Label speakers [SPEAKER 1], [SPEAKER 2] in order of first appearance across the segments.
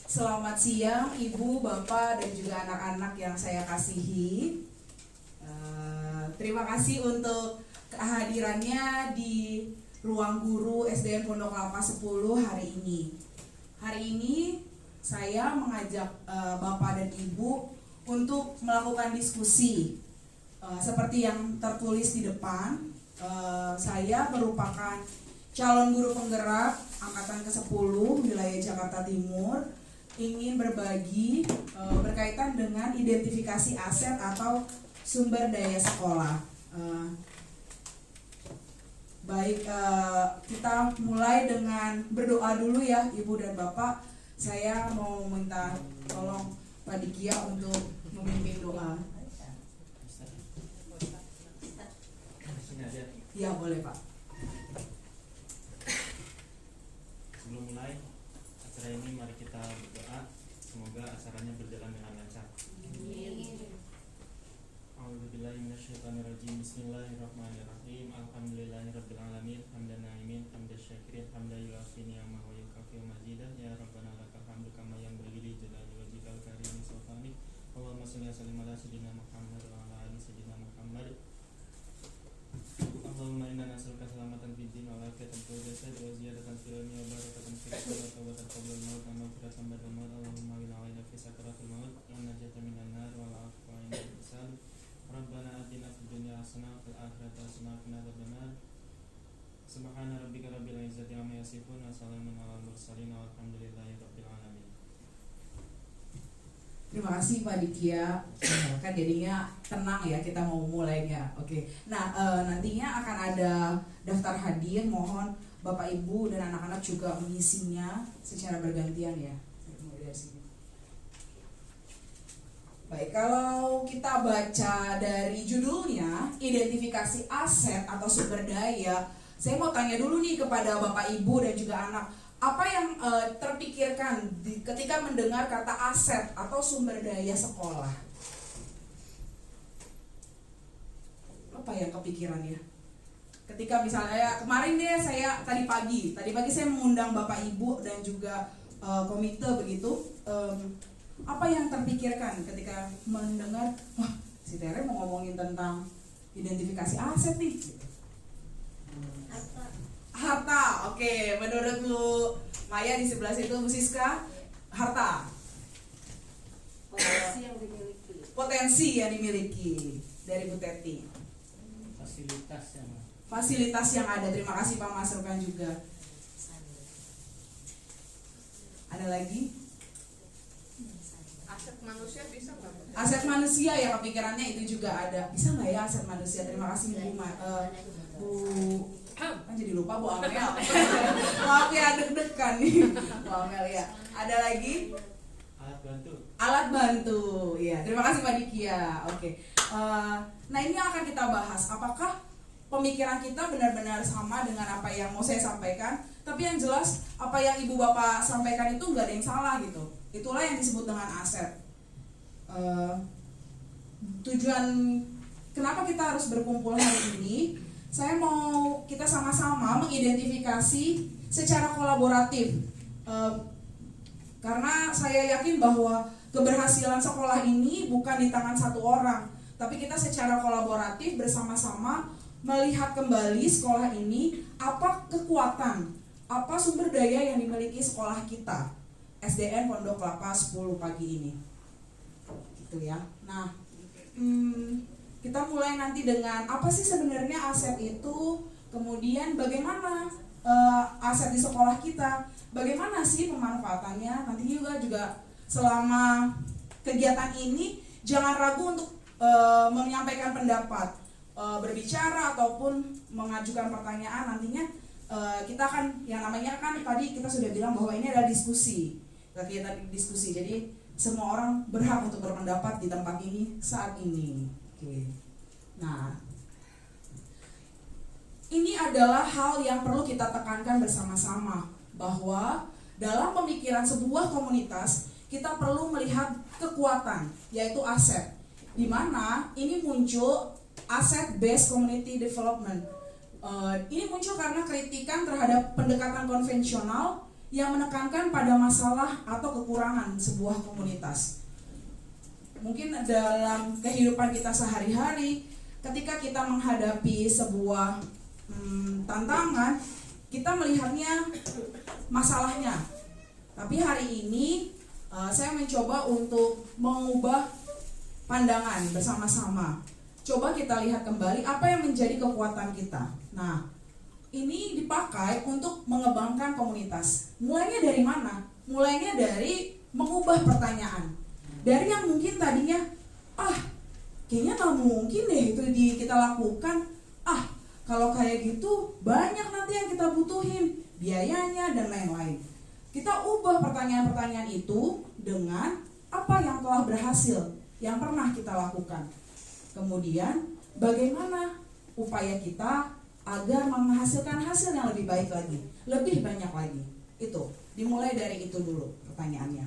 [SPEAKER 1] Selamat siang Ibu, Bapak, dan juga anak-anak yang saya kasihi. Terima kasih untuk kehadirannya di Ruang Guru SDN Pondok Kelapa 10 hari ini. Hari ini saya mengajak Bapak dan Ibu untuk melakukan diskusi. Seperti yang tertulis di depan, saya merupakan calon guru penggerak angkatan ke-10 wilayah Jakarta Timur, ingin berbagi berkaitan dengan identifikasi aset atau sumber daya sekolah. Kita mulai dengan berdoa dulu ya Ibu dan Bapak. Saya mau minta tolong Pak Dikia untuk memimpin doa. Ya boleh Pak.
[SPEAKER 2] Sebelum mulai acara ini, mari kita berdoa. Semoga acaranya berjalan dengan lancar. A'udzubillahi minasyaitonirrajim. Bismillahirrahmanirrahim. Alhamdulillahirabbil alamin. Hamdan na'imin, hamdan syakirin, hamdan yuafi ni'amahu wa yukafi mazidah. Ya Rabbana lakal hamdu kama yanbaghi li jalali wajhikal karimi sultanik. Allahumma shalli wa sallim ala sayyidina Muhammad wa ala ali sayyidina Muhammad. Allahumma inna nas'aluka salamatan fid din wa afiyatan fil jasad wa ziyadatan fil ilmi wa barakatan fil rizqi wa tawbatan qabla al-maut wa maghfiratan ba'da al-maut. Allahumma inna wa'ina fi sakaratil maut wa najatan minan nar wa al-'afwa 'inda al-hisab. Rabbana atina fid dunya hasanah wa fil akhirati hasanah wa qina adzabannar. Subhana rabbika rabbil izzati amma yasifun wa salamun 'alal mursalin walhamdulillahi rabbil alamin.
[SPEAKER 1] Terima kasih Pak Dikia. Kan jadinya tenang ya kita mau mulainya. Oke. Nah, nantinya akan ada daftar hadir. Mohon Bapak Ibu dan anak-anak juga mengisinya secara bergantian ya. Saya mulai dari sini. Baik, kalau kita baca dari judulnya identifikasi aset atau sumber daya, saya mau tanya dulu nih kepada Bapak Ibu dan juga anak, apa yang terpikirkan ketika mendengar kata aset atau sumber daya sekolah? Apa yang kepikirannya? Ketika misalnya kemarin deh saya tadi pagi saya mengundang Bapak Ibu dan juga komite begitu, apa yang terpikirkan ketika mendengar, wah si Tere mau ngomongin tentang identifikasi aset nih? Harta, oke. Menurut Bu Maya di sebelah situ, Bu Siska, harta. Potensi yang dimiliki dari Bu Teti. Fasilitas yang ada. Terima kasih Pak Mas Rukan juga. Ada lagi?
[SPEAKER 3] Aset manusia bisa nggak?
[SPEAKER 1] Aset manusia ya, kepikirannya itu juga ada. Bisa nggak ya aset manusia? Terima kasih Bu kan jadi lupa Bu Amel. Maaf ya, deg-degan nih Bu Amel ya. Ada lagi? Alat bantu. Ya, terima kasih Pak Dikia. Oke. Nah, ini akan kita bahas. Apakah pemikiran kita benar-benar sama dengan apa yang mau saya sampaikan? Tapi yang jelas apa yang Ibu Bapak sampaikan itu nggak ada yang salah gitu. Itulah yang disebut dengan aset. Tujuan kenapa kita harus berkumpul hari ini? Saya mau kita sama-sama mengidentifikasi secara kolaboratif, karena saya yakin bahwa keberhasilan sekolah ini bukan di tangan satu orang, tapi kita secara kolaboratif bersama-sama melihat kembali sekolah ini, apa kekuatan, apa sumber daya yang dimiliki sekolah kita SDN Pondok Kelapa 10 pagi ini, gitu ya. Nah, kita mulai nanti dengan apa sih sebenarnya aset itu, kemudian bagaimana aset di sekolah kita, bagaimana sih pemanfaatannya. Nanti juga selama kegiatan ini jangan ragu untuk menyampaikan pendapat, berbicara ataupun mengajukan pertanyaan. Nantinya kita akan, yang namanya kan tadi kita sudah bilang bahwa ini adalah diskusi, kegiatan diskusi. Jadi semua orang berhak untuk berpendapat di tempat ini saat ini. Oke. Nah, ini adalah hal yang perlu kita tekankan bersama-sama, bahwa dalam pemikiran sebuah komunitas kita perlu melihat kekuatan, yaitu aset. Di mana ini muncul asset based community development. Ini muncul karena kritikan terhadap pendekatan konvensional yang menekankan pada masalah atau kekurangan sebuah komunitas. Mungkin dalam kehidupan kita sehari-hari, ketika kita menghadapi sebuah tantangan, kita melihatnya masalahnya. Tapi hari ini saya mencoba untuk mengubah pandangan bersama-sama. Coba kita lihat kembali apa yang menjadi kekuatan kita. Nah, ini dipakai untuk mengembangkan komunitas. Mulainya dari mana? Mulainya dari mengubah pertanyaan. Dari yang mungkin tadinya, kayaknya gak mungkin deh itu kita lakukan. Kalau kayak gitu banyak nanti yang kita butuhin, biayanya dan lain-lain. Kita ubah pertanyaan-pertanyaan itu dengan apa yang telah berhasil, yang pernah kita lakukan. Kemudian bagaimana upaya kita agar menghasilkan hasil yang lebih baik lagi, lebih banyak lagi. Itu dimulai dari itu dulu pertanyaannya.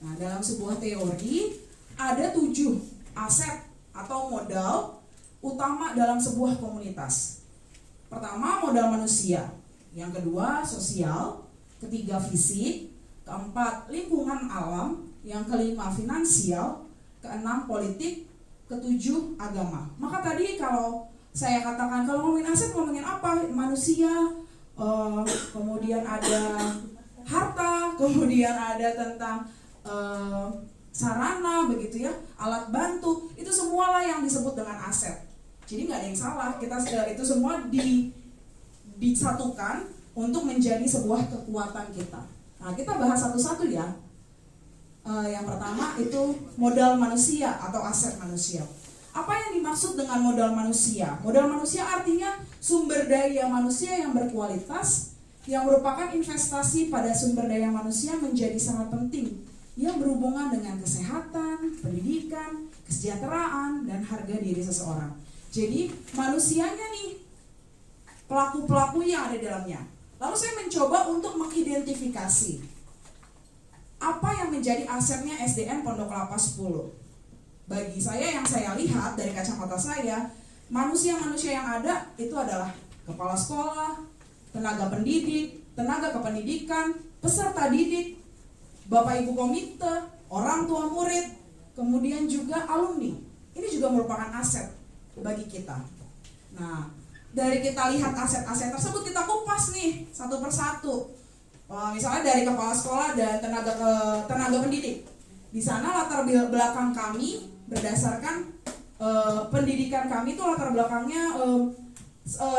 [SPEAKER 1] Nah, dalam sebuah teori ada 7 aset atau modal utama dalam sebuah komunitas. Pertama, modal manusia. Yang kedua, sosial. Ketiga, fisik. Keempat, lingkungan alam. Yang kelima, finansial. Keenam, politik. Ketujuh, agama. Maka tadi kalau saya katakan, kalau ngomongin aset, ngomongin apa? Manusia, kemudian ada harta, kemudian ada tentang sarana, begitu ya, alat bantu. Itu semualah yang disebut dengan aset. Jadi nggak ada yang salah, kita itu semua disatukan untuk menjadi sebuah kekuatan kita. Nah, kita bahas satu-satu ya. Yang pertama itu modal manusia atau aset manusia. Apa yang dimaksud dengan modal manusia? Modal manusia artinya sumber daya manusia yang berkualitas, yang merupakan investasi pada sumber daya manusia menjadi sangat penting, yang berhubungan dengan kesehatan, pendidikan, kesejahteraan, dan harga diri seseorang. Jadi manusianya nih, pelaku-pelaku yang ada di dalamnya. Lalu saya mencoba untuk mengidentifikasi apa yang menjadi asetnya SDN Pondok Kelapa 10. Bagi saya, yang saya lihat dari kacamata saya, manusia-manusia yang ada itu adalah kepala sekolah, tenaga pendidik, tenaga kependidikan, peserta didik, Bapak Ibu komite, orang tua murid, kemudian juga alumni. Ini juga merupakan aset bagi kita. Nah, dari kita lihat aset-aset tersebut, kita kupas nih satu persatu. Misalnya dari kepala sekolah dan tenaga pendidik. Di sana latar belakang kami berdasarkan pendidikan kami itu latar belakangnya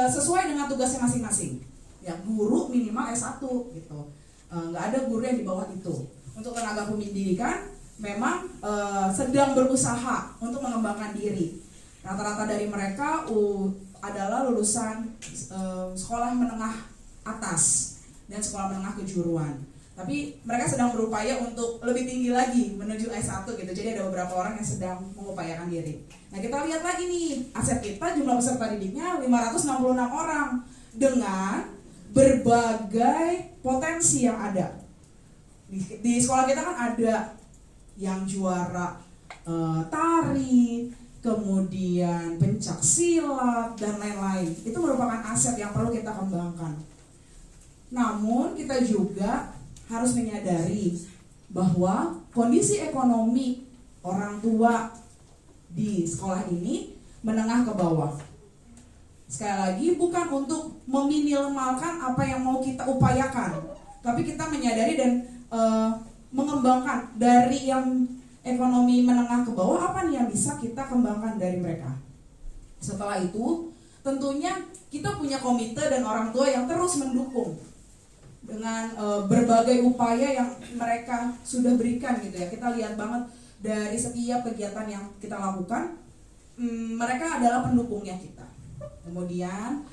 [SPEAKER 1] sesuai dengan tugasnya masing-masing. Ya, guru minimal S1 gitu. Nggak ada guru yang di bawah itu. Untuk tenaga pendidikan memang sedang berusaha untuk mengembangkan diri. Rata-rata dari mereka adalah lulusan sekolah menengah atas dan sekolah menengah kejuruan. Tapi mereka sedang berupaya untuk lebih tinggi lagi menuju S1 gitu. Jadi ada beberapa orang yang sedang mengupayakan diri. Nah, kita lihat lagi nih, aset kita jumlah peserta didiknya 566 orang dengan berbagai potensi yang ada. Di sekolah kita kan ada yang juara tari, kemudian pencak silat dan lain-lain. Itu merupakan aset yang perlu kita kembangkan. Namun kita juga harus menyadari bahwa kondisi ekonomi orang tua di sekolah ini menengah ke bawah. Sekali lagi, bukan untuk meminimalkan apa yang mau kita upayakan, tapi kita menyadari dan mengembangkan dari yang ekonomi menengah ke bawah, apa nih yang bisa kita kembangkan dari mereka. Setelah itu, tentunya kita punya komite dan orang tua yang terus mendukung dengan berbagai upaya yang mereka sudah berikan gitu ya. Kita lihat banget dari setiap kegiatan yang kita lakukan, mereka adalah pendukungnya kita. Kemudian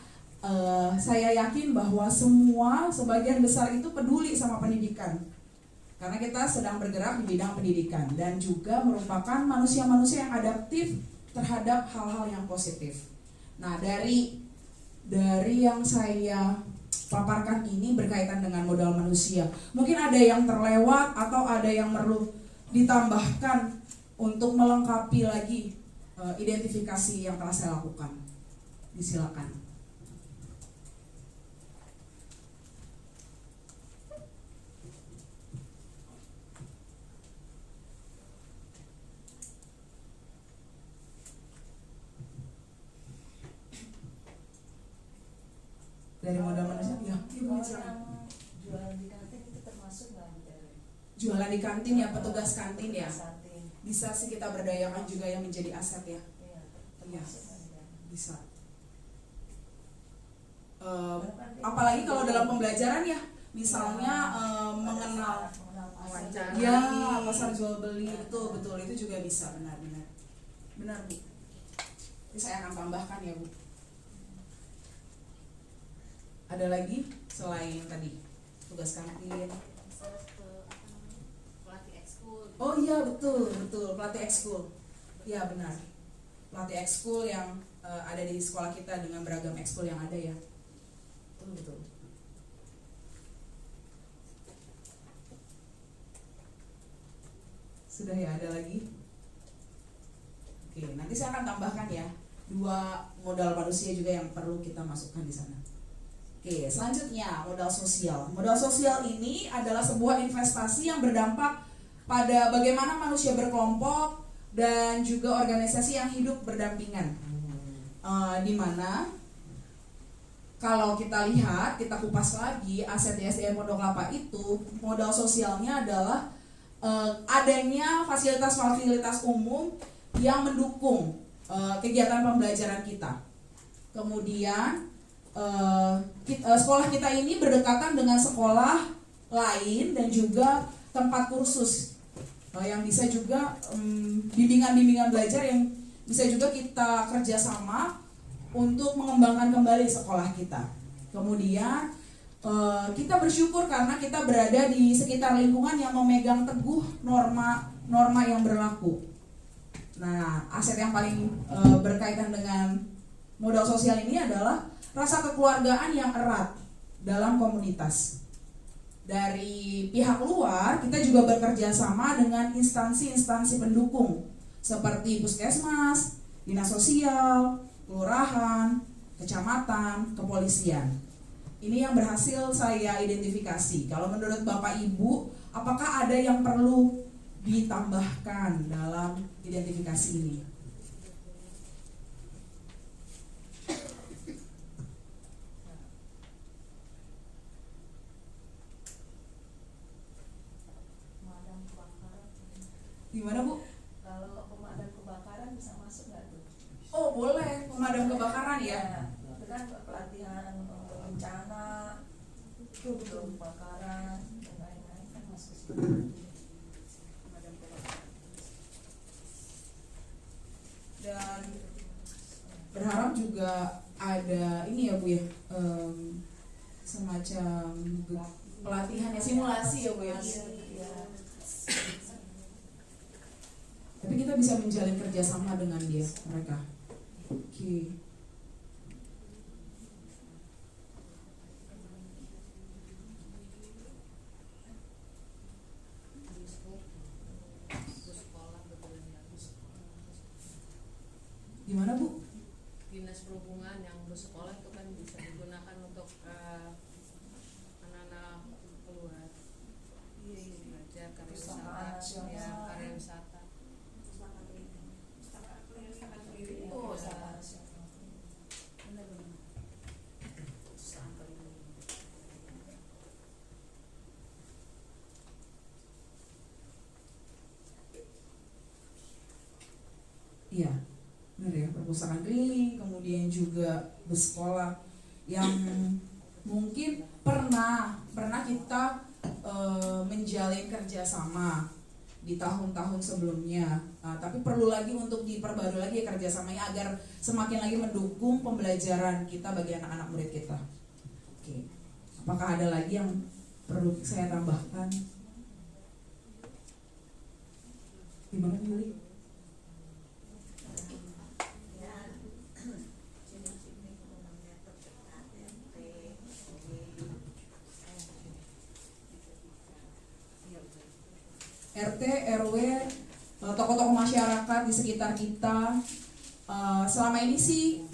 [SPEAKER 1] saya yakin bahwa sebagian besar itu peduli sama pendidikan, karena kita sedang bergerak di bidang pendidikan dan juga merupakan manusia-manusia yang adaptif terhadap hal-hal yang positif. Nah, dari yang saya paparkan ini berkaitan dengan modal manusia. Mungkin ada yang terlewat atau ada yang perlu ditambahkan untuk melengkapi lagi identifikasi yang telah saya lakukan. Disilakan. Dari modal manusia, ya,
[SPEAKER 3] Kalau
[SPEAKER 1] silakan.
[SPEAKER 3] yang jualan di kantin itu termasuk nggak dari
[SPEAKER 1] Jualan di kantin ya, petugas kantin ya.
[SPEAKER 3] kantin?
[SPEAKER 1] Bisa sih kita berdayakan juga yang menjadi aset ya.
[SPEAKER 3] Iya,
[SPEAKER 1] Iya.
[SPEAKER 3] termasuk nggak di dalam?
[SPEAKER 1] Bisa.
[SPEAKER 3] Bahkan dia
[SPEAKER 1] Apalagi kalau dalam pembelajaran ya, misalnya mengenal
[SPEAKER 3] wawancara.
[SPEAKER 1] ya pasar jual beli, betul itu juga bisa, benar Bu. Ini saya akan tambahkan ya Bu. Ada lagi selain tadi tugas kantin?
[SPEAKER 4] Pelatih ekskul.
[SPEAKER 1] Oh iya betul pelatih ekskul. Ya benar. Pelatih ekskul yang ada di sekolah kita dengan beragam ekskul yang ada ya. Betul. Sudah ya, ada lagi? Oke, nanti saya akan tambahkan ya 2 modal manusia juga yang perlu kita masukkan di sana. Oke, selanjutnya modal sosial. Modal sosial ini adalah sebuah investasi yang berdampak pada bagaimana manusia berkelompok dan juga organisasi yang hidup berdampingan. Di mana kalau kita lihat, kita kupas lagi aset ISDN Pondok Kelapa itu, modal sosialnya adalah adanya fasilitas-fasilitas umum yang mendukung kegiatan pembelajaran kita. Kemudian sekolah kita ini berdekatan dengan sekolah lain dan juga tempat kursus yang bisa juga bimbingan-bimbingan belajar yang bisa juga kita kerjasama untuk mengembangkan kembali sekolah kita. Kemudian kita bersyukur karena kita berada di sekitar lingkungan yang memegang teguh norma yang berlaku. Nah, aset yang paling berkaitan dengan modal sosial ini adalah rasa kekeluargaan yang erat dalam komunitas. Dari pihak luar, kita juga bekerja sama dengan instansi-instansi pendukung seperti puskesmas, dinas sosial, kelurahan, kecamatan, kepolisian. Ini yang berhasil saya identifikasi. Kalau menurut Bapak Ibu, apakah ada yang perlu ditambahkan dalam identifikasi ini?
[SPEAKER 3] Pemadam kebakaran.
[SPEAKER 1] Gimana Bu?
[SPEAKER 3] Kalau pemadam kebakaran bisa masuk nggak tuh?
[SPEAKER 1] Oh boleh, pemadam kebakaran ya.
[SPEAKER 3] Itu kan pelatihan untuk bencana, untuk kebakaran dan lain-lain kan masuk sih.
[SPEAKER 1] Dan berharap juga ada ini ya Bu ya, semacam pelatihan ya, simulasi ya Bu ya.
[SPEAKER 3] Iya.
[SPEAKER 1] Tapi kita bisa menjalin kerjasama dengan mereka. Oke. Gimana Bu?
[SPEAKER 4] Dinas perhubungan yang bersekolah itu kan bisa digunakan untuk anak-anak keluar belajar karya
[SPEAKER 3] Usaha
[SPEAKER 4] wisata,
[SPEAKER 3] nasional.
[SPEAKER 4] ya karya wisata.
[SPEAKER 3] Oh,
[SPEAKER 4] usaha.
[SPEAKER 1] Iya, benar ya, perpustakaan keliling, kemudian juga bersekolah yang mungkin pernah kita menjalin kerjasama di tahun-tahun sebelumnya, tapi perlu lagi untuk diperbarui lagi kerjasamanya agar semakin lagi mendukung pembelajaran kita bagi anak-anak murid kita. Oke, apakah ada lagi yang perlu saya tambahkan? Gimana Yuli? RT, RW, tokoh-tokoh masyarakat di sekitar kita, selama ini sih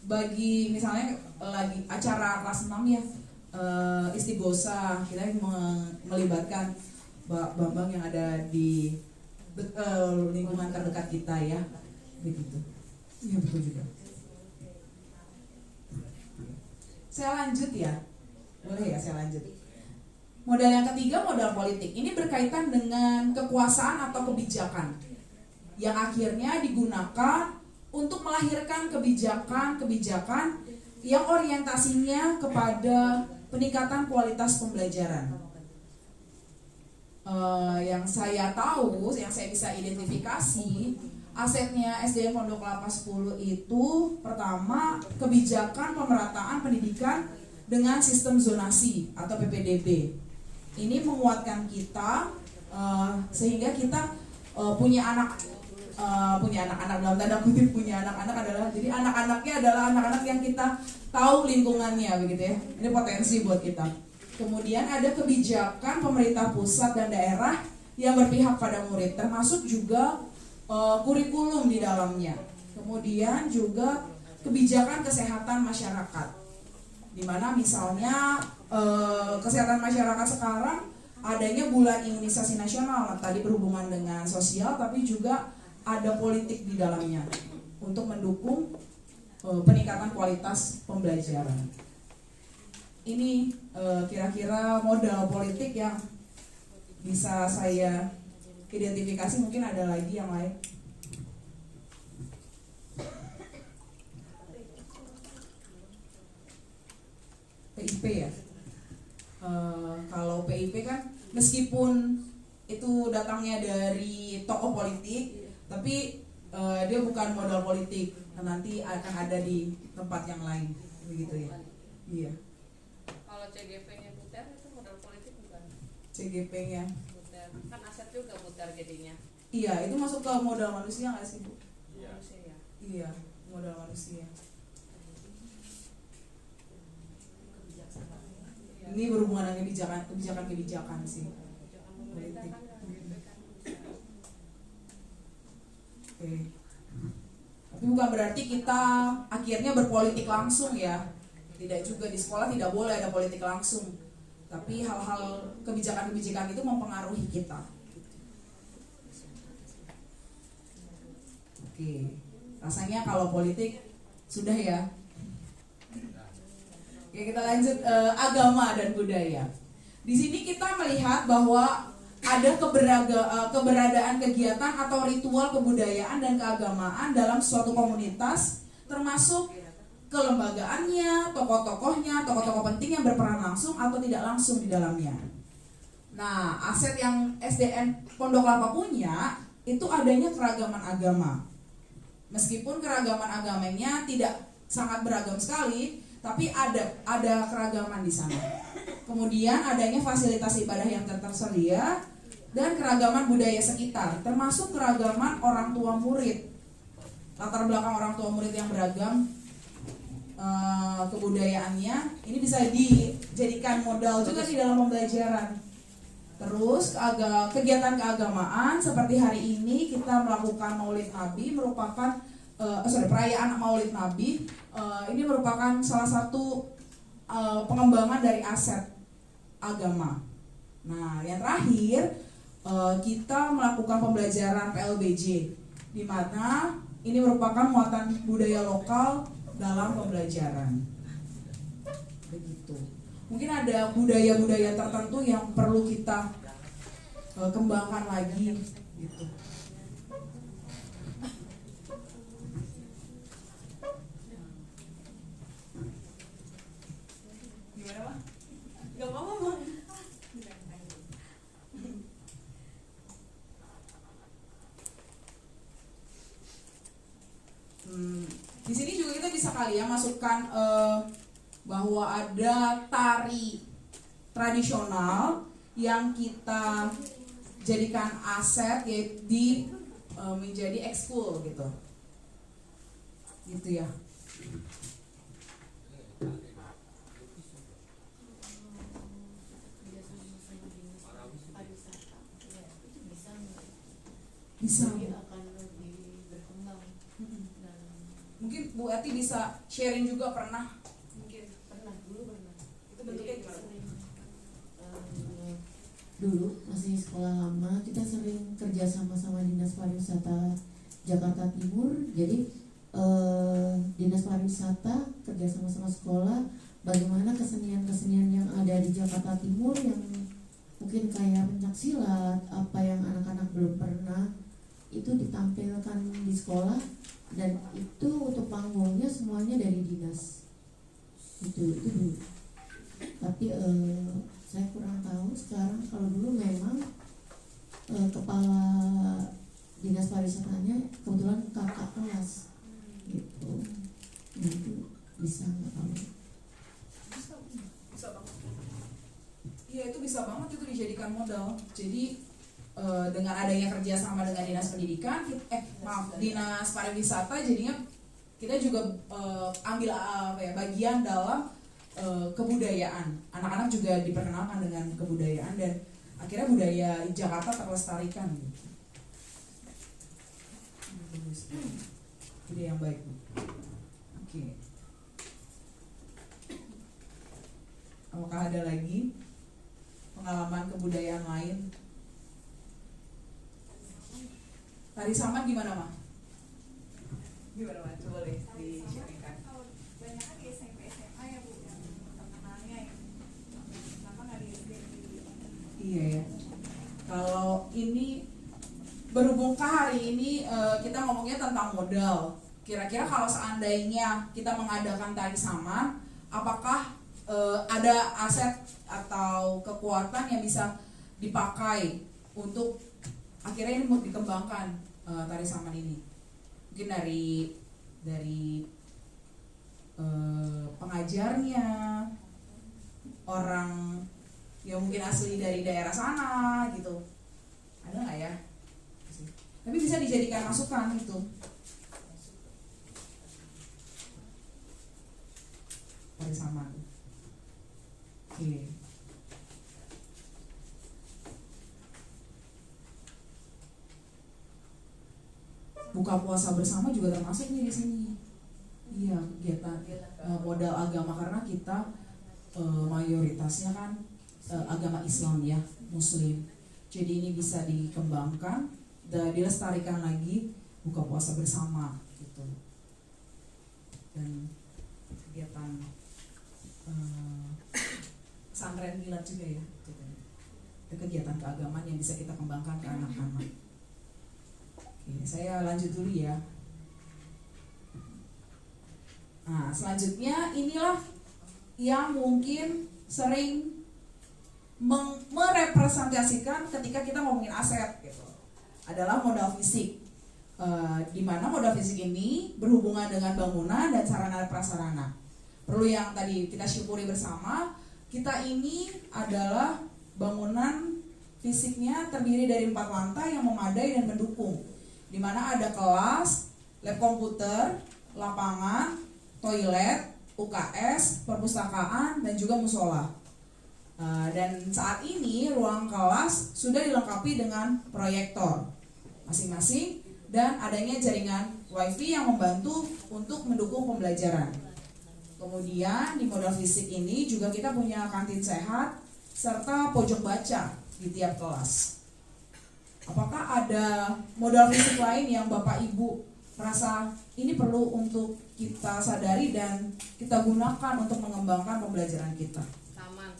[SPEAKER 1] bagi misalnya lagi acara kelas 6 ya, istighosa, kita melibatkan Mbak Bambang yang ada di lingkungan terdekat kita ya, begitu. Iya betul juga. Saya lanjut ya. Boleh ya saya lanjut. Modal yang ketiga, modal politik. Ini berkaitan dengan kekuasaan atau kebijakan yang akhirnya digunakan untuk melahirkan kebijakan-kebijakan yang orientasinya kepada peningkatan kualitas pembelajaran. Yang saya tahu, yang saya bisa identifikasi, asetnya SDN Pondok Kelapa 10 itu pertama kebijakan pemerataan pendidikan dengan sistem zonasi atau PPDB. Ini menguatkan kita sehingga kita punya anak-anak dalam tanda kutip punya anak-anak adalah jadi anak-anaknya adalah anak-anak yang kita tahu lingkungannya begitu ya. Ini potensi buat kita. Kemudian ada kebijakan pemerintah pusat dan daerah yang berpihak pada murid, termasuk juga kurikulum di dalamnya. Kemudian juga kebijakan kesehatan masyarakat, di mana misalnya kesehatan masyarakat sekarang adanya bulan imunisasi nasional, tadi berhubungan dengan sosial, tapi juga ada politik di dalamnya untuk mendukung peningkatan kualitas pembelajaran. Ini kira-kira modal politik yang bisa saya identifikasi, mungkin ada lagi yang lain. PIP ya. Kalau PIP kan meskipun itu datangnya dari tokoh politik, tapi dia bukan modal politik, nanti akan ada di tempat yang lain, begitu ya. Iya.
[SPEAKER 4] Kalau CGP-nya muter itu modal politik bukan?
[SPEAKER 1] CGP-nya
[SPEAKER 4] Muter kan aset juga muter jadinya.
[SPEAKER 1] iya, itu masuk ke modal manusia nggak sih Bu?
[SPEAKER 4] Manusia ya.
[SPEAKER 1] Iya, modal manusia. Ini berhubungan dengan kebijakan sih.
[SPEAKER 4] Jangan pemerintah kan CGP kan bisa.
[SPEAKER 1] Oke. Tapi bukan berarti kita akhirnya berpolitik langsung ya. Tidak juga, di sekolah tidak boleh ada politik langsung. Tapi hal-hal kebijakan-kebijakan itu mempengaruhi kita. Oke. Rasanya kalau politik sudah ya. Oke, kita lanjut agama dan budaya. Di sini kita melihat bahwa ada keberadaan kegiatan atau ritual kebudayaan dan keagamaan dalam suatu komunitas, termasuk kelembagaannya, tokoh-tokohnya, tokoh-tokoh penting yang berperan langsung atau tidak langsung di dalamnya. Nah, aset yang SDN Pondok Kelapa punya itu adanya keragaman agama. Meskipun keragaman agamanya tidak sangat beragam sekali, tapi ada keragaman di sana. Kemudian adanya fasilitas ibadah yang tersedia dan keragaman budaya sekitar, termasuk keragaman orang tua murid. Latar belakang orang tua murid yang beragam, kebudayaannya ini bisa dijadikan modal juga di dalam pembelajaran. Terus kegiatan keagamaan seperti hari ini kita melakukan Maulid Nabi merupakan perayaan Maulid Nabi. Ini merupakan salah satu pengembangan dari aset agama. Nah, yang terakhir kita melakukan pembelajaran PLBJ, di mana ini merupakan muatan budaya lokal dalam pembelajaran. Begitu. Mungkin ada budaya-budaya tertentu yang perlu kita kembangkan lagi, gitu. Gimana Pak? Gak apa-apa Bang. Di sini juga kita bisa kali ya masukkan bahwa ada tari tradisional yang kita jadikan aset yaitu menjadi ekskul gitu ya. Bisa.
[SPEAKER 4] Akan lebih berkembang. Dan
[SPEAKER 1] Mungkin Bu Ati bisa sharing juga pernah.
[SPEAKER 4] mungkin pernah dulu pernah.
[SPEAKER 1] Itu bentuknya gimana?
[SPEAKER 5] Dulu masih sekolah lama kita sering kerja sama Dinas Pariwisata Jakarta Timur. Jadi Dinas Pariwisata kerja sama sekolah bagaimana kesenian-kesenian yang ada di Jakarta Timur yang mungkin kayak pencak silat, apa yang anak-anak belum pernah, itu ditampilkan di sekolah, dan itu untuk panggungnya semuanya dari dinas. Itu dulu. Tapi saya kurang tahu sekarang. Kalau dulu memang kepala dinas pariwisatanya kebetulan kakak kelas gitu. Itu bisa nggak tahu?
[SPEAKER 1] Bisa banget. Iya, itu bisa banget, itu dijadikan modal. Jadi dengan adanya kerjasama dengan dinas pendidikan, dinas pariwisata, jadinya kita juga ambil bagian dalam kebudayaan. Anak-anak juga diperkenalkan dengan kebudayaan, dan akhirnya budaya Jakarta terlestarikan. Ide yang baik, Bu. Oke. Apakah ada lagi pengalaman kebudayaan lain? Tari Saman gimana, Ma? Gimana, Ma? Coba boleh di-sharingkan.
[SPEAKER 6] Banyak kan di SMP SMA ya, Bu, yang terkenalnya ya. Kenapa nggak di SD?
[SPEAKER 1] Iya ya. Kalau ini berhubungkah hari ini kita ngomongnya tentang modal. Kira-kira kalau seandainya kita mengadakan tari saman, apakah ada aset atau kekuatan yang bisa dipakai untuk akhirnya ini mau dikembangkan tari saman ini? Mungkin dari pengajarnya, orang yang mungkin asli dari daerah sana gitu, ada nggak ya? Tapi bisa dijadikan masukan itu. Tari saman. Oke. Buka puasa bersama juga termasuk nih di sini. Iya, kegiatan modal agama, karena kita mayoritasnya kan agama Islam ya, Muslim. Jadi ini bisa dikembangkan dan dilestarikan lagi, buka puasa bersama gitu. Dan kegiatan pesantren kilat juga ya, gitu. Itu kegiatan keagamaan yang bisa kita kembangkan ke anak-anak. Oke, saya lanjut dulu ya. Nah, selanjutnya inilah yang mungkin sering merepresentasikan ketika kita ngomongin aset gitu, adalah modal fisik. Di mana modal fisik ini berhubungan dengan bangunan dan sarana prasarana. Perlu yang tadi kita syukuri bersama, kita ini adalah bangunan fisiknya terdiri dari 4 lantai yang memadai dan mendukung, di mana ada kelas, lab komputer, lapangan, toilet, UKS, perpustakaan, dan juga musola. Dan saat ini ruang kelas sudah dilengkapi dengan proyektor masing-masing dan adanya jaringan wifi yang membantu untuk mendukung pembelajaran. Kemudian di modal fisik ini juga kita punya kantin sehat serta pojok baca di tiap kelas. Apakah ada modal fisik lain yang Bapak Ibu rasa ini perlu untuk kita sadari dan kita gunakan untuk mengembangkan pembelajaran kita? Taman.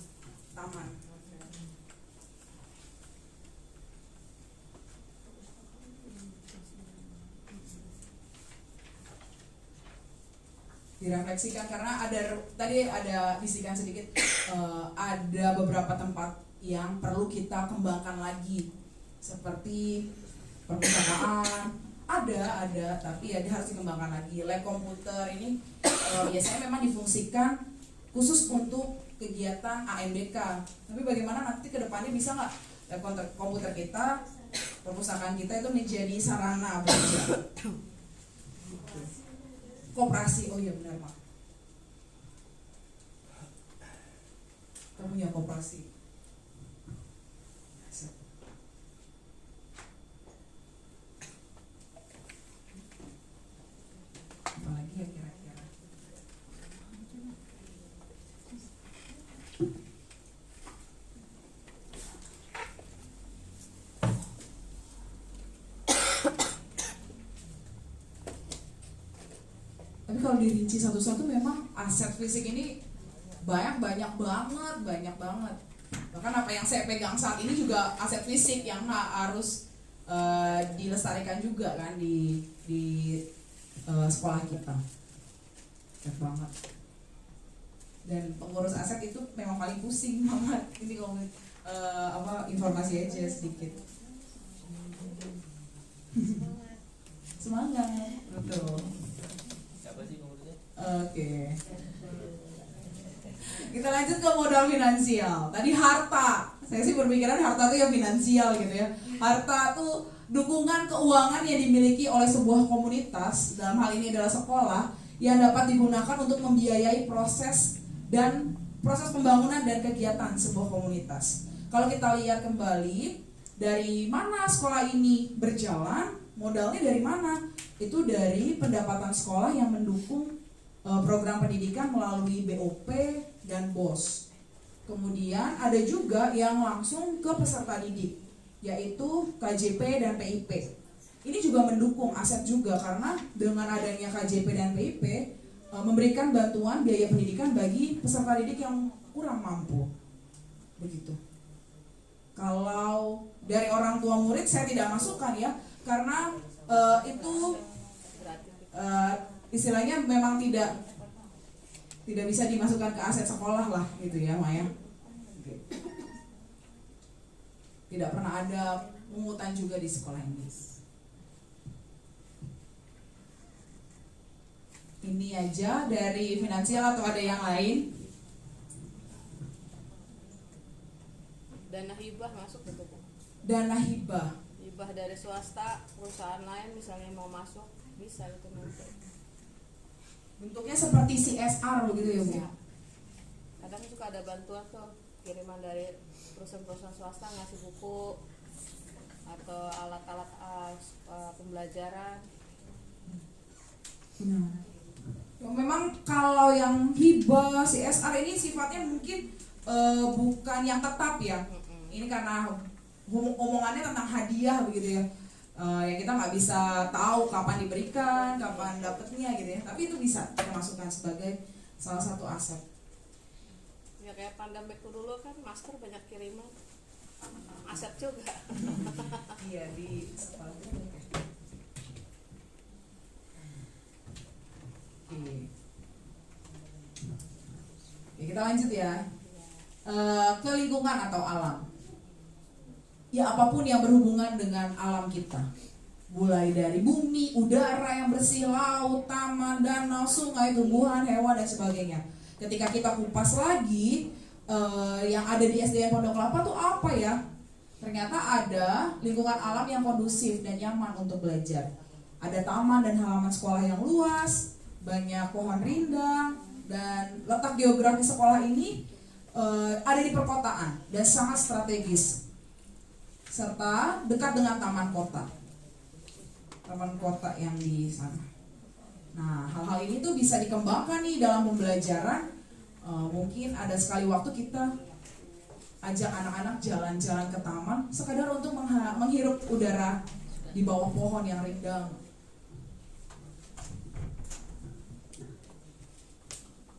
[SPEAKER 1] Direfleksikan, karena tadi ada bisikan sedikit, ada beberapa tempat yang perlu kita kembangkan lagi, seperti perpustakaan ada tapi harus dikembangkan lagi. Lab komputer ini biasanya memang difungsikan khusus untuk kegiatan AMDK, tapi bagaimana nanti ke depannya bisa nggak lab komputer kita, perpustakaan kita itu menjadi sarana belajar koperasi. Oh iya benar, Mak, kita punya koperasi. Apalagi ya kira-kira? Tapi kalau dirinci satu-satu, memang aset fisik ini banyak banget. Bahkan apa yang saya pegang saat ini juga aset fisik yang harus dilestarikan juga kan di sekolah kita. Banyak banget. Dan pengurus aset itu memang paling pusing banget. Ini kalau informasi aja sedikit. Semangat, betul.
[SPEAKER 2] Siapa sih pengurusnya?
[SPEAKER 1] Oke. Kita lanjut ke modal finansial. Tadi harta. Saya sih berpikiran harta itu ya finansial gitu ya. Harta itu dukungan keuangan yang dimiliki oleh sebuah komunitas, dalam hal ini adalah sekolah, yang dapat digunakan untuk membiayai proses pembangunan dan kegiatan sebuah komunitas. Kalau kita lihat kembali dari mana sekolah ini berjalan, modalnya dari mana? Itu dari pendapatan sekolah yang mendukung program pendidikan melalui BOP dan BOS. Kemudian ada juga yang langsung ke peserta didik, yaitu KJP dan PIP. Ini juga mendukung aset juga, karena dengan adanya KJP dan PIP memberikan bantuan biaya pendidikan bagi peserta didik yang kurang mampu. Begitu. Kalau dari orang tua murid saya tidak masukkan ya, karena itu istilahnya memang tidak bisa dimasukkan ke aset sekolah lah gitu ya Maya. Tidak pernah ada pungutan juga di sekolah ini. Ini aja dari finansial atau ada yang lain?
[SPEAKER 4] Dana hibah masuk gitu Bu.
[SPEAKER 1] Dana hibah.
[SPEAKER 4] Hibah dari swasta, perusahaan lain misalnya mau masuk, bisa itu nanti.
[SPEAKER 1] Bentuknya seperti CSR begitu ya Bu?
[SPEAKER 4] Ya. Kadang suka ada bantuan tuh, kiriman dari perusahaan-perusahaan swasta ngasih buku atau alat-alat pembelajaran.
[SPEAKER 1] Memang kalau yang hibah CSR ini sifatnya mungkin bukan yang tetap ya. Ini karena omongannya tentang hadiah begitu ya. Ya kita nggak bisa tahu kapan diberikan, kapan dapatnya gitu ya. Tapi itu bisa kita masukkan sebagai salah satu aset.
[SPEAKER 4] Ya kayak Pandambekku dulu kan masker banyak kiriman, aset juga.
[SPEAKER 1] Iya di sekolah itu. Oke, kita lanjut ya. Ke lingkungan atau alam. Ya apapun yang berhubungan dengan alam kita, mulai dari bumi, udara yang bersih, laut, taman, danau, sungai, tumbuhan, hewan dan sebagainya. Ketika kita kupas lagi yang ada di SDN Pondok Kelapa tuh apa ya? Ternyata ada lingkungan alam yang kondusif dan nyaman untuk belajar. Ada taman dan halaman sekolah yang luas, banyak pohon rindang, dan letak geografis sekolah ini ada di perkotaan dan sangat strategis, serta dekat dengan taman kota yang di sana. Nah, hal-hal ini tuh bisa dikembangkan nih dalam pembelajaran. Mungkin ada sekali waktu kita ajak anak-anak jalan-jalan ke taman sekadar untuk menghirup udara di bawah pohon yang rindang.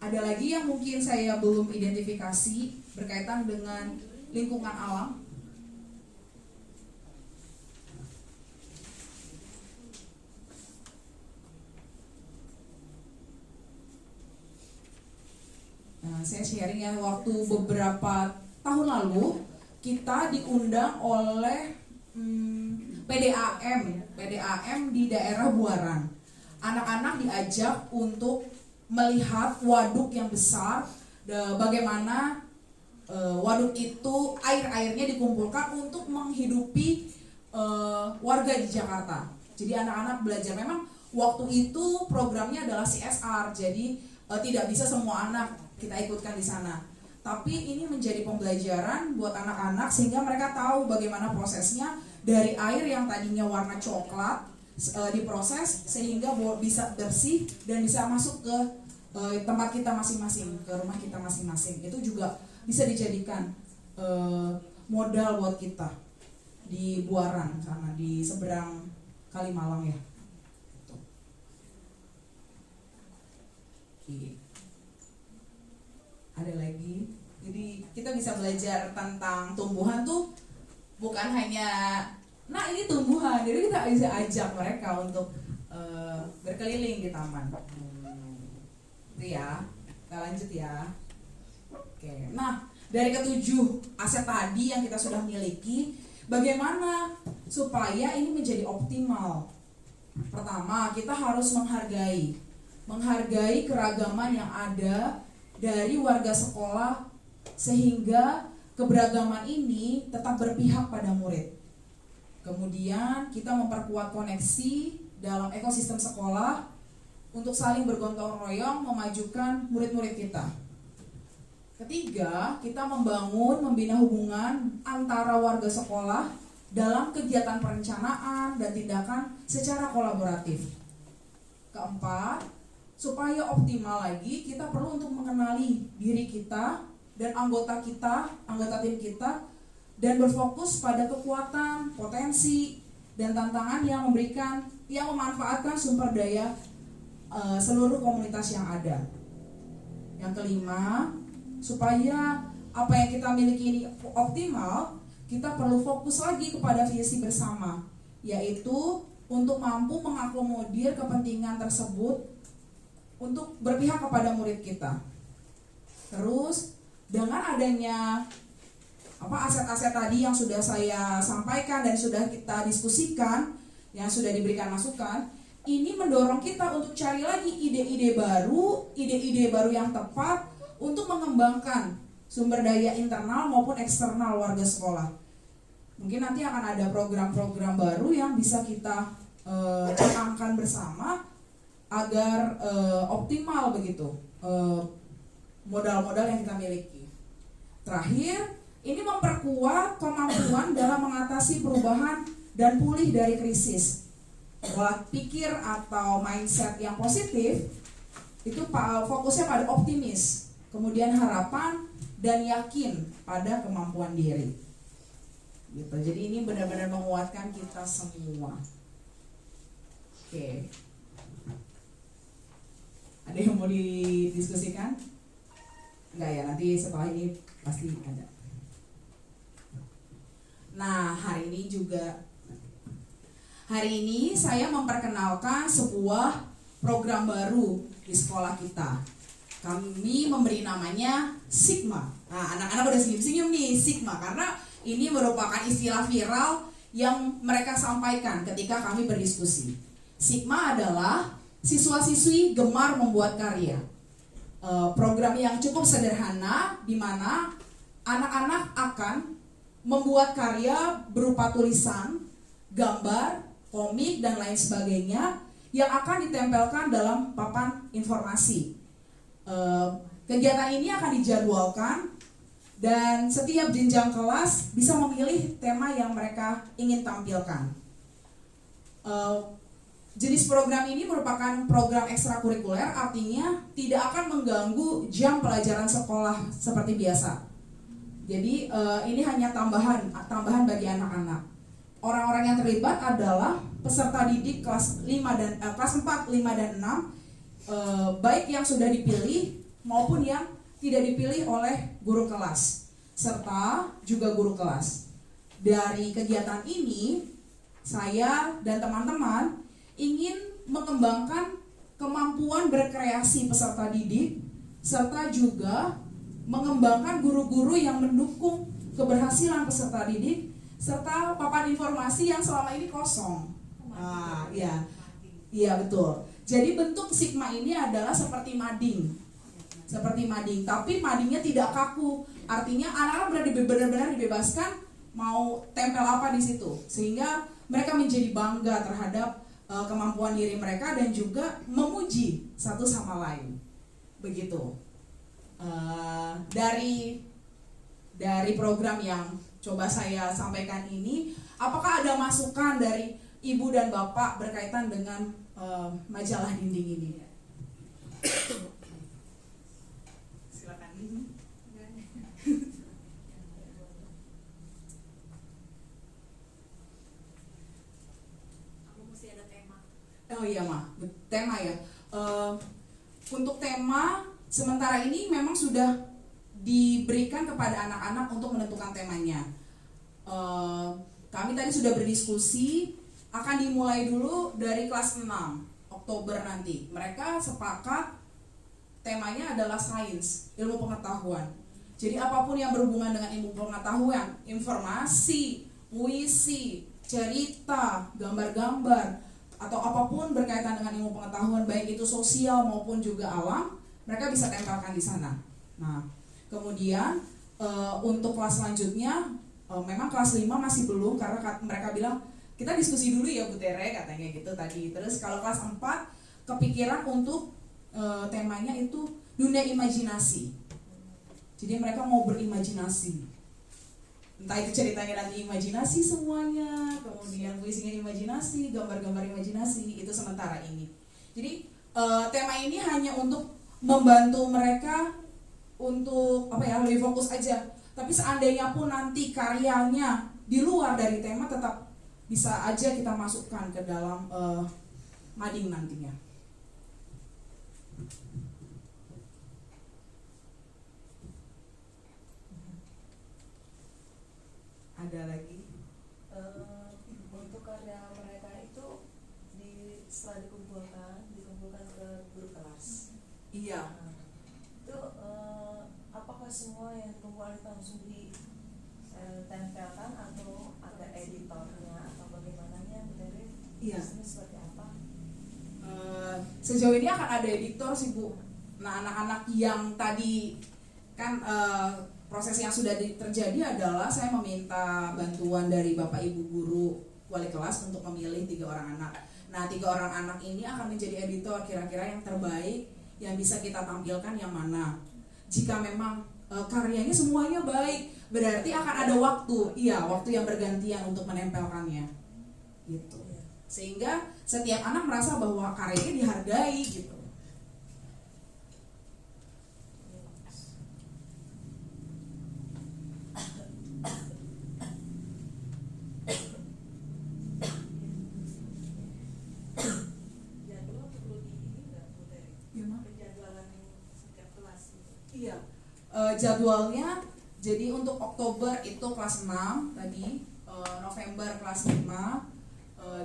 [SPEAKER 1] Ada lagi yang mungkin saya belum identifikasi berkaitan dengan lingkungan alam. Nah, saya sharing ya, waktu beberapa tahun lalu kita diundang oleh PDAM di daerah Buaran. Anak-anak diajak untuk melihat waduk yang besar, bagaimana waduk itu air-airnya dikumpulkan untuk menghidupi warga di Jakarta. Jadi anak-anak belajar, memang waktu itu programnya adalah CSR, jadi tidak bisa semua anak kita ikutkan di sana. Tapi ini menjadi pembelajaran buat anak-anak sehingga mereka tahu bagaimana prosesnya dari air yang tadinya warna coklat diproses sehingga bisa bersih dan bisa masuk ke tempat kita masing-masing, ke rumah kita masing-masing. Itu juga bisa dijadikan modal buat kita di Buaran sana, di seberang Kalimalang ya. Oke. Ada lagi. Jadi kita bisa belajar tentang tumbuhan tuh bukan hanya, nah ini tumbuhan, jadi kita bisa ajak mereka untuk berkeliling di taman. Itu ya, kita lanjut ya. Oke, nah dari ketujuh aset tadi yang kita sudah miliki, bagaimana supaya ini menjadi optimal? Pertama, kita harus menghargai keragaman yang ada dari warga sekolah, sehingga keberagaman ini tetap berpihak pada murid. Kemudian kita memperkuat koneksi dalam ekosistem sekolah untuk saling bergotong royong memajukan murid-murid kita. Ketiga, kita membina hubungan antara warga sekolah dalam kegiatan perencanaan dan tindakan secara kolaboratif. Keempat, supaya optimal lagi, kita perlu untuk mengenali diri kita dan anggota tim kita, dan berfokus pada kekuatan, potensi, dan tantangan yang memanfaatkan sumber daya seluruh komunitas yang ada. Yang kelima, supaya apa yang kita miliki ini optimal, kita perlu fokus lagi kepada visi bersama, yaitu untuk mampu mengakomodir kepentingan tersebut untuk berpihak kepada murid kita. Terus dengan adanya aset-aset tadi yang sudah saya sampaikan dan sudah kita diskusikan, yang sudah diberikan masukan, ini mendorong kita untuk cari lagi ide-ide baru yang tepat untuk mengembangkan sumber daya internal maupun eksternal warga sekolah. Mungkin nanti akan ada program-program baru yang bisa kita canangkan bersama agar optimal begitu modal-modal yang kita miliki. Terakhir, ini memperkuat kemampuan dalam mengatasi perubahan dan pulih dari krisis. Pola pikir atau mindset yang positif itu fokusnya pada optimis, kemudian harapan dan yakin pada kemampuan diri. Gitu. Jadi ini benar-benar menguatkan kita semua. Oke. Ada yang mau didiskusikan? Enggak ya, nanti setelah ini pasti ada. Nah, hari ini saya memperkenalkan sebuah program baru di sekolah kita. Kami memberi namanya Sigma. Nah, anak-anak udah senyum-senyum nih, Sigma, karena ini merupakan istilah viral yang mereka sampaikan ketika kami berdiskusi. Sigma adalah siswa-siswi gemar membuat karya. Program yang cukup sederhana di mana anak-anak akan membuat karya berupa tulisan, gambar, komik, dan lain sebagainya yang akan ditempelkan dalam papan informasi. Kegiatan ini akan dijadwalkan dan setiap jenjang kelas bisa memilih tema yang mereka ingin tampilkan. Jenis program ini merupakan program ekstrakurikuler, artinya tidak akan mengganggu jam pelajaran sekolah seperti biasa. Jadi ini hanya tambahan bagi anak-anak. Orang-orang yang terlibat adalah peserta didik kelas 4, 5 dan 6, baik yang sudah dipilih maupun yang tidak dipilih oleh guru kelas, serta juga guru kelas. Dari kegiatan ini, saya dan teman-teman ingin mengembangkan kemampuan berkreasi peserta didik, serta juga mengembangkan guru-guru yang mendukung keberhasilan peserta didik, serta papan informasi yang selama ini kosong. Iya betul. Jadi bentuk Sigma ini adalah seperti mading, tapi madingnya tidak kaku. Artinya anak-anak benar-benar dibebaskan mau tempel apa di situ, sehingga mereka menjadi bangga terhadap kemampuan diri mereka dan juga memuji satu sama lain. Begitu. Dari program yang coba saya sampaikan ini, apakah ada masukan dari Ibu dan Bapak berkaitan dengan majalah dinding ini? Silakan.
[SPEAKER 6] Aku mesti ada tema.
[SPEAKER 1] Oh iya tema ya. Untuk tema sementara ini memang sudah diberikan kepada anak-anak untuk menentukan temanya. Kami tadi sudah berdiskusi, akan dimulai dulu dari kelas 6 Oktober nanti. Mereka sepakat temanya adalah sains, ilmu pengetahuan. Jadi apapun yang berhubungan dengan ilmu pengetahuan, informasi, puisi, cerita, gambar-gambar, atau apapun berkaitan dengan ilmu pengetahuan, baik itu sosial maupun juga alam, mereka bisa tempelkan di sana. Nah, kemudian untuk kelas selanjutnya, memang kelas 5 masih belum, karena mereka bilang, kita diskusi dulu ya Bu Tere, katanya gitu tadi. Terus kalau kelas 4, kepikiran untuk temanya itu dunia imajinasi. Jadi mereka mau berimajinasi. Entah itu ceritanya nanti imajinasi semuanya, kemudian puisinya imajinasi, gambar-gambar imajinasi, itu sementara ini. Jadi tema ini hanya untuk membantu mereka untuk lebih fokus aja. Tapi seandainya pun nanti karyanya di luar dari tema, tetap bisa aja kita masukkan ke dalam mading nantinya. Ada lagi?
[SPEAKER 3] Untuk karya mereka itu setelah dikumpulkan ke guru kelas.
[SPEAKER 1] Iya.
[SPEAKER 3] Nah, itu apakah semua yang dikumpulkan itu langsung ditempelkan atau ada editornya atau bagaimananya, Bu Tere?
[SPEAKER 1] Iya.
[SPEAKER 3] Ini seperti apa?
[SPEAKER 1] Sejauh ini akan ada editor sih Bu. Nah, anak-anak yang tadi kan proses yang sudah terjadi adalah saya meminta bantuan dari Bapak Ibu guru wali kelas untuk memilih 3 orang anak. Nah, 3 orang anak ini akan menjadi editor, kira-kira yang terbaik yang bisa kita tampilkan yang mana. Jika memang karyanya semuanya baik, berarti akan ada waktu yang bergantian untuk menempelkannya, gitu. Sehingga setiap anak merasa bahwa karyanya dihargai, gitu. Iya, jadwalnya jadi untuk Oktober itu kelas 6 tadi, November kelas 5,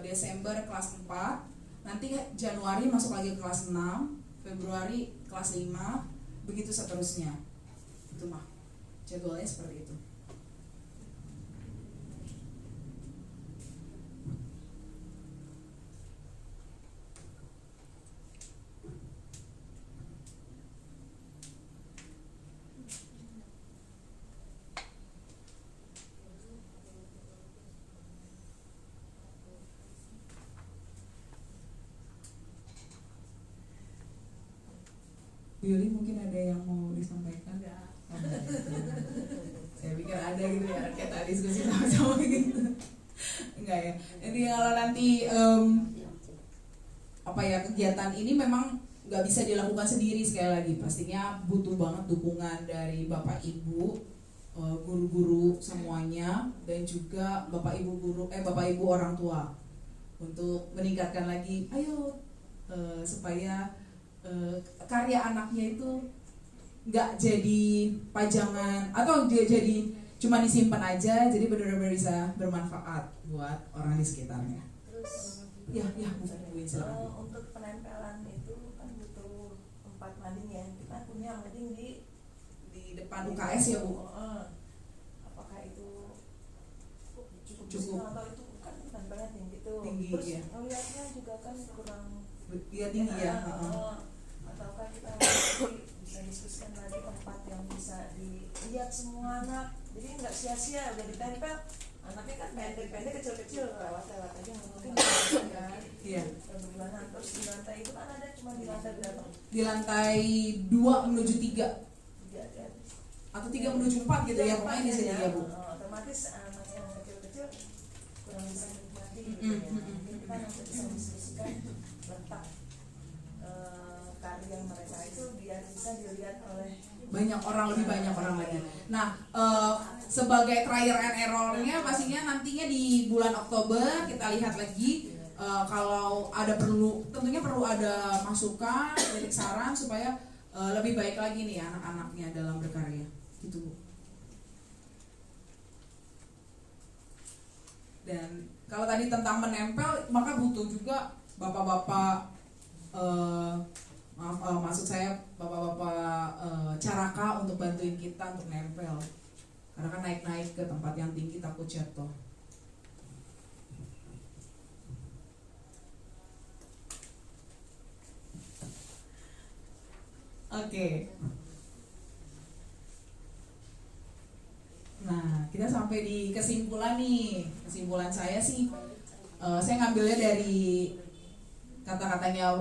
[SPEAKER 1] Desember kelas 4, nanti Januari masuk lagi ke kelas 6, Februari kelas 5, begitu seterusnya. Itu mah jadwalnya seperti itu. Yuli mungkin ada yang mau disampaikan?
[SPEAKER 3] Enggak.
[SPEAKER 1] Saya pikir ada gitu ya, kita diskusi sama-sama gitu. Enggak ya. Jadi kalau nanti kegiatan ini memang nggak bisa dilakukan sendiri, sekali lagi pastinya butuh banget dukungan dari Bapak Ibu, guru-guru semuanya, dan juga Bapak Ibu orang tua untuk meningkatkan lagi. Ayo supaya karya anaknya itu nggak jadi pajangan atau jadi cuma disimpan aja, jadi benar-benar bisa bermanfaat buat orang di sekitarnya.
[SPEAKER 3] Terus
[SPEAKER 1] Ya, Bu, silakan.
[SPEAKER 3] untuk penempelan itu kan butuh 4 mading ya. Kita punya mading di
[SPEAKER 1] Depan UKS ya Bu.
[SPEAKER 3] Apakah itu
[SPEAKER 1] Cukup.
[SPEAKER 3] atau itu kan tempelnya tinggi tuh.
[SPEAKER 1] Tinggi,
[SPEAKER 3] Terus
[SPEAKER 1] ya.
[SPEAKER 3] ngeliatnya juga kan kurang.
[SPEAKER 1] Dia tinggi ya.
[SPEAKER 3] Ataukah kita bisa diskusikan lagi tempat yang bisa dilihat semua anak, jadi nggak sia-sia udah ditempel, anaknya kan pendek-pendek kecil-kecil lewat aja mungkin bisa kan.
[SPEAKER 1] Iya.
[SPEAKER 3] Bagaimana terus di lantai itu kan ada cuma di lantai berapa?
[SPEAKER 1] Di lantai 2 menuju 3
[SPEAKER 3] Tiga kan?
[SPEAKER 1] atau 3 menuju 4 gitu ya, pokoknya di sini ya Bu.
[SPEAKER 3] Otomatis anak yang kecil-kecil kurang bisa menikmati gitu
[SPEAKER 1] Mm,
[SPEAKER 3] ya.
[SPEAKER 1] mm, mm.
[SPEAKER 3] Mungkin kita nanti bisa diskusikan letak karya mereka itu biar bisa dilihat oleh
[SPEAKER 1] Lebih banyak orang lagi. Nah, sebagai trial and error-nya pastinya nantinya di bulan Oktober kita lihat lagi kalau tentunya perlu ada masukan, kritik saran supaya lebih baik lagi nih anak-anaknya dalam berkarya. gitu. Dan kalau tadi tentang menempel, maka butuh juga bapak-bapak, maksud saya bapak-bapak caraka untuk bantuin kita untuk nempel. Karena kan naik-naik ke tempat yang tinggi takut jatuh. Oke. Nah, kita sampai di kesimpulan nih. Kesimpulan saya sih, saya ngambilnya dari kata-katanya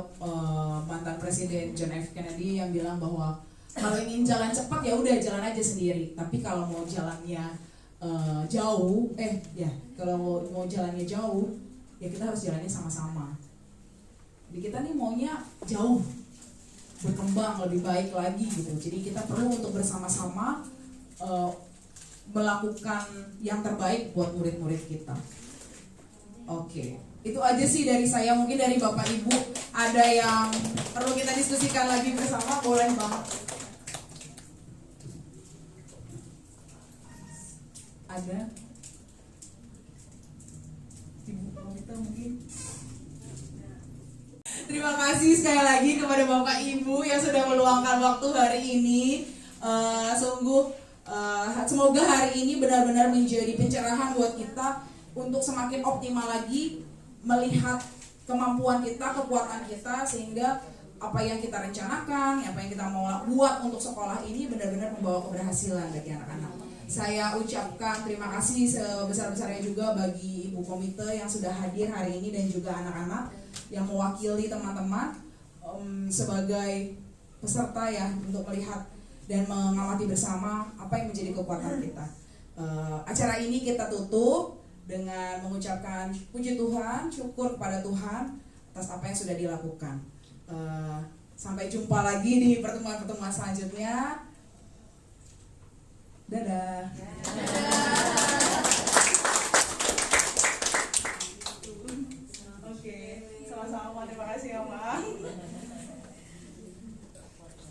[SPEAKER 1] mantan Presiden John F. Kennedy yang bilang bahwa kalau ingin jalan cepat ya udah jalan aja sendiri. Tapi kalau mau jalannya jauh, kalau mau jalannya jauh, ya kita harus jalannya sama-sama. Jadi kita nih maunya jauh, berkembang lebih baik lagi gitu. Jadi kita perlu untuk bersama-sama melakukan yang terbaik buat murid-murid kita. Oke, itu aja sih dari saya. Mungkin dari Bapak Ibu ada yang perlu kita diskusikan lagi bersama, boleh banget. Ada? Ibu Komite mungkin? Terima kasih sekali lagi kepada Bapak Ibu yang sudah meluangkan waktu hari ini. Semoga hari ini benar-benar menjadi pencerahan buat kita untuk semakin optimal lagi melihat kemampuan kita, kekuatan kita, sehingga apa yang kita rencanakan, apa yang kita mau buat untuk sekolah ini benar-benar membawa keberhasilan bagi anak-anak. Saya ucapkan terima kasih sebesar-besarnya juga bagi Ibu Komite yang sudah hadir hari ini dan juga anak-anak yang mewakili teman-teman sebagai peserta ya untuk melihat dan mengamati bersama apa yang menjadi kekuatan kita. Acara ini kita tutup dengan mengucapkan puji Tuhan, syukur kepada Tuhan atas apa yang sudah dilakukan. Sampai jumpa lagi di pertemuan-pertemuan selanjutnya. Dadah. Oke, sama-sama. Terima kasih ya, Mbak.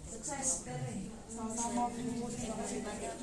[SPEAKER 3] Sukses, Bere.
[SPEAKER 1] Sama-sama, Bu. Terima kasih banyak.